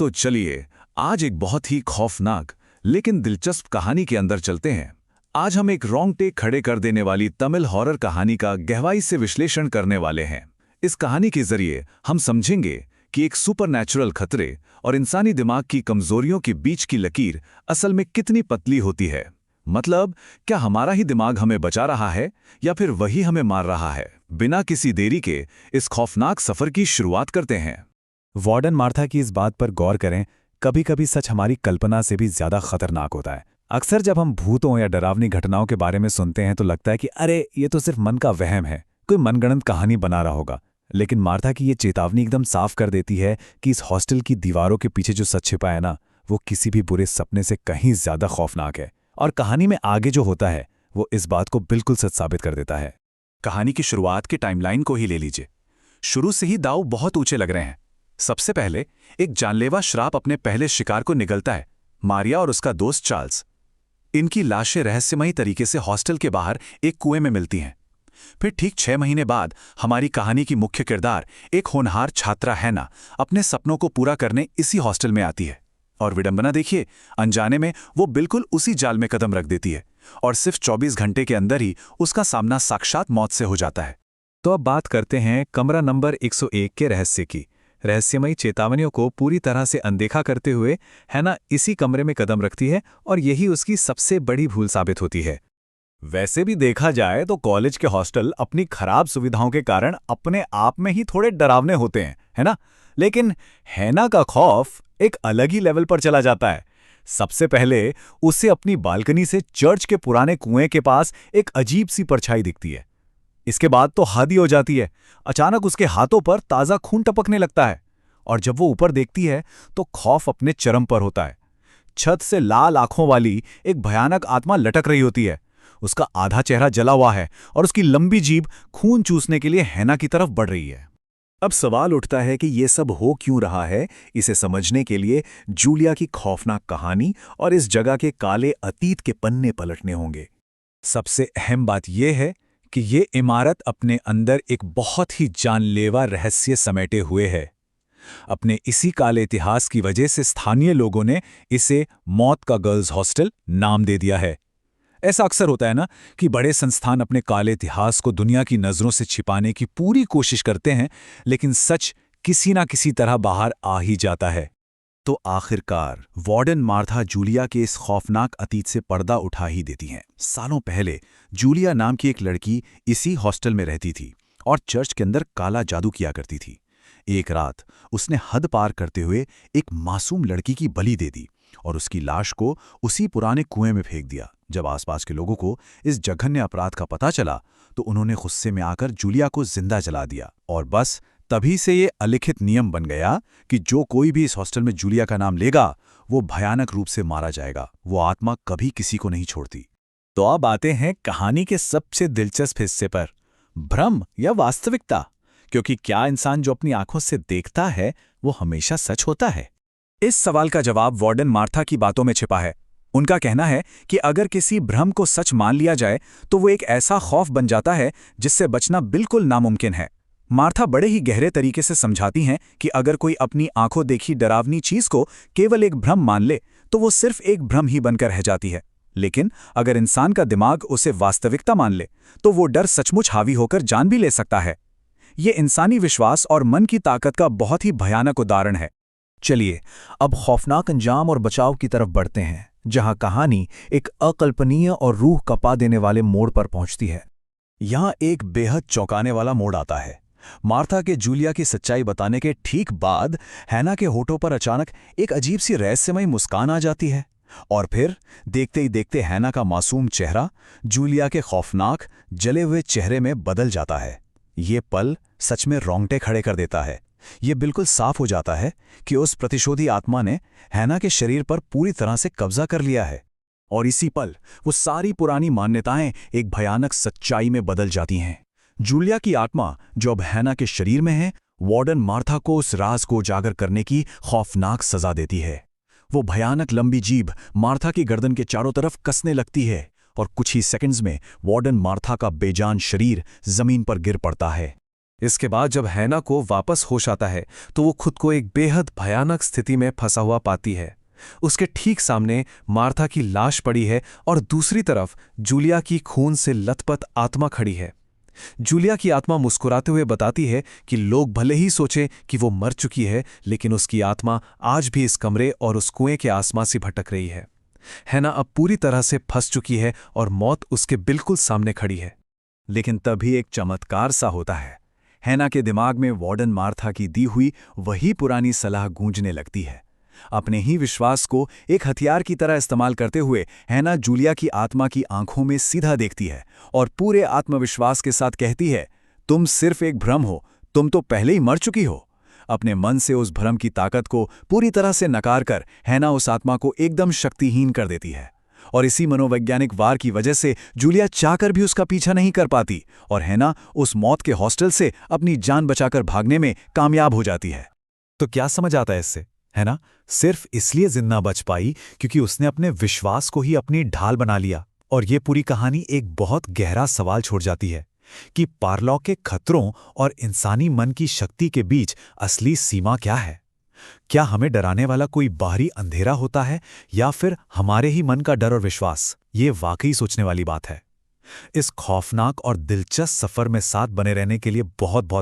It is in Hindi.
तो चलिए आज एक बहुत ही खौफनाक लेकिन दिलचस्प कहानी के अंदर चलते हैं। आज हम एक रोंगटे खड़े कर देने वाली तमिल हॉरर कहानी का गहराई से विश्लेषण करने वाले हैं। इस कहानी के जरिए हम समझेंगे कि एक सुपरनैचुरल खतरे और इंसानी दिमाग की कमजोरियों के बीच की लकीर असल में कितनी पतली होती है। मतलब, क्या हमारा ही दिमाग हमें बचा रहा है या फिर वही हमें मार रहा है। बिना किसी देरी के इस खौफनाक सफर की शुरुआत करते हैं। वार्डन मार्था की इस बात पर गौर करें, कभी कभी सच हमारी कल्पना से भी ज्यादा खतरनाक होता है। अक्सर जब हम भूतों या डरावनी घटनाओं के बारे में सुनते हैं तो लगता है कि अरे ये तो सिर्फ मन का वहम है, कोई मनगढ़ंत कहानी बना रहा होगा। लेकिन मार्था की ये चेतावनी एकदम साफ कर देती है कि इस हॉस्टल की दीवारों के पीछे जो सच छिपा है ना, वो किसी भी बुरे सपने से कहीं ज्यादा खौफनाक है। और कहानी में आगे जो होता है वो इस बात को बिल्कुल सच साबित कर देता है। कहानी की शुरुआत की टाइमलाइन को ही ले लीजिए। शुरू से ही दांव बहुत ऊंचे लग रहे हैं। सबसे पहले एक जानलेवा श्राप अपने पहले शिकार को निगलता है, मारिया और उसका दोस्त चार्ल्स। इनकी लाशें रहस्यमयी तरीके से हॉस्टल के बाहर एक कुएं में मिलती हैं। फिर ठीक 6 महीने बाद हमारी कहानी की मुख्य किरदार, एक होनहार छात्रा हैना, अपने सपनों को पूरा करने इसी हॉस्टल में आती है। और विडंबना देखिए, अनजाने में वो बिल्कुल उसी जाल में कदम रख देती है और सिर्फ 24 घंटे के अंदर ही उसका सामना साक्षात मौत से हो जाता है। तो अब बात करते हैं कमरा नंबर 101 के रहस्य की। रहस्यमयी चेतावनियों को पूरी तरह से अनदेखा करते हुए हैना इसी कमरे में कदम रखती है और यही उसकी सबसे बड़ी भूल साबित होती है। वैसे भी देखा जाए तो कॉलेज के हॉस्टल अपनी खराब सुविधाओं के कारण अपने आप में ही थोड़े डरावने होते हैं, है ना? लेकिन हैना का खौफ एक अलग ही लेवल पर चला जाता है। सबसे पहले उसे अपनी बालकनी से चर्च के पुराने कुएं के पास एक अजीब सी परछाई दिखती है। इसके बाद तो हद ही हो जाती है। अचानक उसके हाथों पर ताजा खून टपकने लगता है और जब वो ऊपर देखती है तो खौफ अपने चरम पर होता है। छत से लाल आंखों वाली एक भयानक आत्मा लटक रही होती है। उसका आधा चेहरा जला हुआ है और उसकी लंबी जीभ खून चूसने के लिए हैना की तरफ बढ़ रही है। अब सवाल उठता है कि ये सब हो क्यों रहा है। इसे समझने के लिए जूलिया की खौफनाक कहानी और इस जगह के काले अतीत के पन्ने पलटने होंगे। सबसे अहम बात यह है कि ये इमारत अपने अंदर एक बहुत ही जानलेवा रहस्य समेटे हुए है। अपने इसी काले इतिहास की वजह से स्थानीय लोगों ने इसे मौत का गर्ल्स हॉस्टल नाम दे दिया है। ऐसा अक्सर होता है ना कि बड़े संस्थान अपने काले इतिहास को दुनिया की नजरों से छिपाने की पूरी कोशिश करते हैं, लेकिन सच किसी ना किसी तरह बाहर आ ही जाता है। तो आखिरकार वार्डन मार्था जूलिया के इस खौफनाक अतीत से पर्दा उठा ही देती हैं। सालों पहले जूलिया नाम की एक लड़की इसी हॉस्टल में रहती थी और चर्च के अंदर काला जादू किया करती थी। एक रात उसने हद पार करते हुए एक मासूम लड़की की बलि दे दी और उसकी लाश को उसी पुराने कुएं में फेंक दिया। जब आसपास के लोगों को इस जघन्य अपराध का पता चला तो उन्होंने गुस्से में आकर जूलिया को जिंदा जला दिया। और बस तभी से ये अलिखित नियम बन गया कि जो कोई भी इस हॉस्टल में जूलिया का नाम लेगा वो भयानक रूप से मारा जाएगा। वो आत्मा कभी किसी को नहीं छोड़ती। तो अब आते हैं कहानी के सबसे दिलचस्प हिस्से पर, भ्रम या वास्तविकता। क्योंकि क्या इंसान जो अपनी आंखों से देखता है वो हमेशा सच होता है? इस सवाल का जवाब वार्डन मार्था की बातों में छिपा है। उनका कहना है कि अगर किसी भ्रम को सच मान लिया जाए तो वो एक ऐसा खौफ बन जाता है जिससे बचना बिल्कुल नामुमकिन है। मार्था बड़े ही गहरे तरीके से समझाती हैं कि अगर कोई अपनी आंखों देखी डरावनी चीज को केवल एक भ्रम मान ले तो वो सिर्फ एक भ्रम ही बनकर रह जाती है। लेकिन अगर इंसान का दिमाग उसे वास्तविकता मान ले तो वो डर सचमुच हावी होकर जान भी ले सकता है। ये इंसानी विश्वास और मन की ताकत का बहुत ही भयानक उदाहरण है। चलिए अब खौफनाक अंजाम और बचाव की तरफ बढ़ते हैं, जहां कहानी एक अकल्पनीय और रूह कपा देने वाले मोड़ पर पहुंचती है। यहां एक बेहद चौंकाने वाला मोड़ आता है। मार्था के जूलिया की सच्चाई बताने के ठीक बाद हैना के होठों पर अचानक एक अजीब सी रहस्यमयी मुस्कान आ जाती है और फिर देखते ही देखते हैना का मासूम चेहरा जूलिया के खौफनाक जले हुए चेहरे में बदल जाता है। ये पल सच में रोंगटे खड़े कर देता है। ये बिल्कुल साफ हो जाता है कि उस प्रतिशोधी आत्मा ने हैना के शरीर पर पूरी तरह से कब्जा कर लिया है और इसी पल वो सारी पुरानी मान्यताएं एक भयानक सच्चाई में बदल जाती हैं। जूलिया की आत्मा जो अब हैना के शरीर में है, वार्डन मार्था को उस राज को उजागर करने की खौफनाक सजा देती है। वो भयानक लंबी जीभ मार्था की गर्दन के चारों तरफ कसने लगती है और कुछ ही सेकंड्स में वार्डन मार्था का बेजान शरीर जमीन पर गिर पड़ता है। इसके बाद जब हैना को वापस होश आता है तो वो खुद को एक बेहद भयानक स्थिति में फंसा हुआ पाती है। उसके ठीक सामने मार्था की लाश पड़ी है और दूसरी तरफ जूलिया की खून से लथपथ आत्मा खड़ी है। जूलिया की आत्मा मुस्कुराते हुए बताती है कि लोग भले ही सोचें कि वो मर चुकी है, लेकिन उसकी आत्मा आज भी इस कमरे और उस कुएं के आसपास से भटक रही है। हैना अब पूरी तरह से फंस चुकी है और मौत उसके बिल्कुल सामने खड़ी है। लेकिन तभी एक चमत्कार सा होता है। हैना के दिमाग में वार्डन मार्था की दी हुई वही पुरानी सलाह गूंजने लगती है। अपने ही विश्वास को एक हथियार की तरह इस्तेमाल करते हुए हैना जूलिया की आत्मा की आंखों में सीधा देखती है और पूरे आत्मविश्वास के साथ कहती है, तुम सिर्फ एक भ्रम हो, तुम तो पहले ही मर चुकी हो। अपने मन से उस भ्रम की ताकत को पूरी तरह से नकार कर हैना उस आत्मा को एकदम शक्तिहीन कर देती है। और इसी मनोवैज्ञानिक वार की वजह से जूलिया चाहकर भी उसका पीछा नहीं कर पाती और हैना उस मौत के हॉस्टल से अपनी जान बचाकर भागने में कामयाब हो जाती है। तो क्या समझ आता है इससे? हैना सिर्फ इसलिए जिंदा बच पाई क्योंकि उसने अपने विश्वास को ही अपनी ढाल बना लिया। और ये पूरी कहानी एक बहुत गहरा सवाल छोड़ जाती है कि पारलौकिक खतरों और इंसानी मन की शक्ति के बीच असली सीमा क्या है। क्या हमें डराने वाला कोई बाहरी अंधेरा होता है या फिर हमारे ही मन का डर और विश्वास? ये वाकई सोचने वाली बात है। इस खौफनाक और दिलचस्प सफर में साथ बने रहने के लिए बहुत बहुत